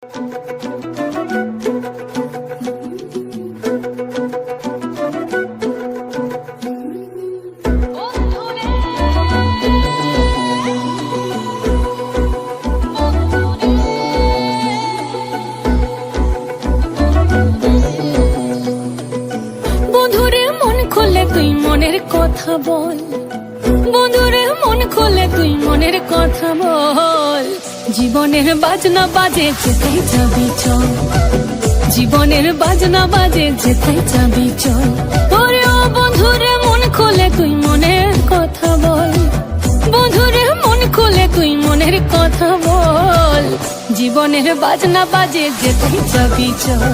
বন্ধুরে মন খুলে তুই মনের কথা বল, বন্ধুরে মন খুলে তুই মনের কথা বল। জীবনের বাজনা বাজে যেথায় যাবি চল, জীবনের বাজনা বাজে যেথায় যাবি চল। ওরে ও বন্ধুরে মন খুলে তুই মনের কথা বল, বন্ধুরে মন খুলে তুই মনের কথা বল। জীবনের বাজনা বাজে যেথায় যাবি চল,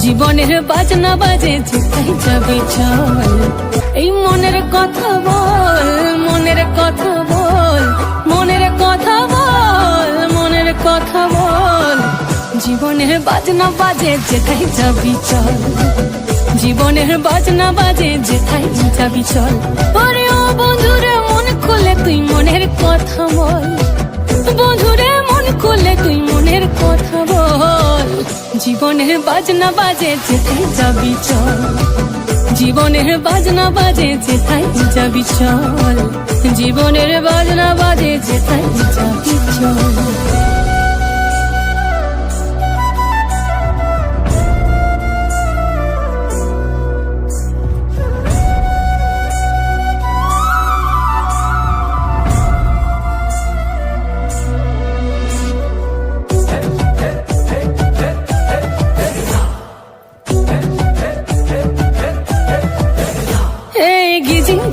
জীবনের বাজনা বাজে যেথায় যাবি চল। এই মনের কথা বল, মনের কথা বল, মনের কথা বল, মনের কথা বল। জীবনের বাজনা বাজে যেথায় যাবি চল, জীবনের বাজনা বাজে যেথায় যাবি চল। ওরে ও বন্ধুরে মন খুলে তুই মনের কথা বল, বন্ধুরে মন খুলে তুই মনের কথা বল। জীবনের বাজনা বাজে যেথায় যাবি চল, জীবনের বাজনা বাজে যেথায় যাবি চল, জীবনের বাজনা বাজে যেথায় যাবি চল।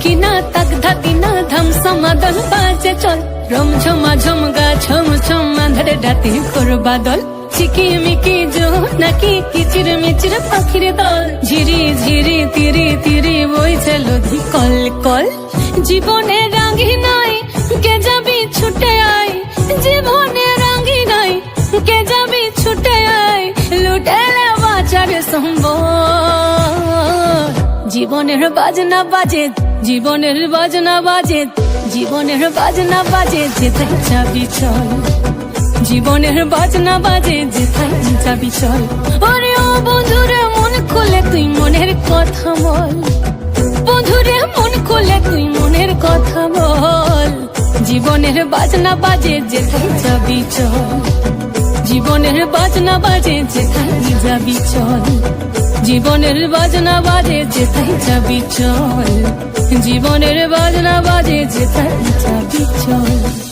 কিনা তাক ধাকিনা ধাম সমাদল বাজে চল, রম ঝমা ঝমগা ছম ছম আঁধারে রাতে ঘোর বাদল। চিকিমিকি জো নাকি কিচির মিচির পাখির দল, ঝিরি ঝিরি তিরি তিরি বইছে লধি কল কল। জীবনে রাঙ্গি নাই কে যাবি ছুটে আয়, জীবনে রাঙ্গি নাই কে যাবি ছুটে আয়। লুটেলে বাঁচার সম্বল। জীবনের বাজনা বাজে, জীবনের বাজনা বাজে, জীবনের বাজনা বাজে যেথায় যাবি চল, জীবনের বাজনা বাজে যেথায় যাবি চল। ওরে ও বন্ধুরে মন খুলে তুই মনের কথা বল, বন্ধুরে মন খুলে তুই মনের কথা বল। জীবনের বাজনা বাজে যেথায় যাবি চল, জীবনের বাজনা বাজে যেথায় যাবি চল, জীবনের বাজনা বাজে যেথায় যাবি চল, জীবনের বাজনা বাজে যেথায় যাবি চল।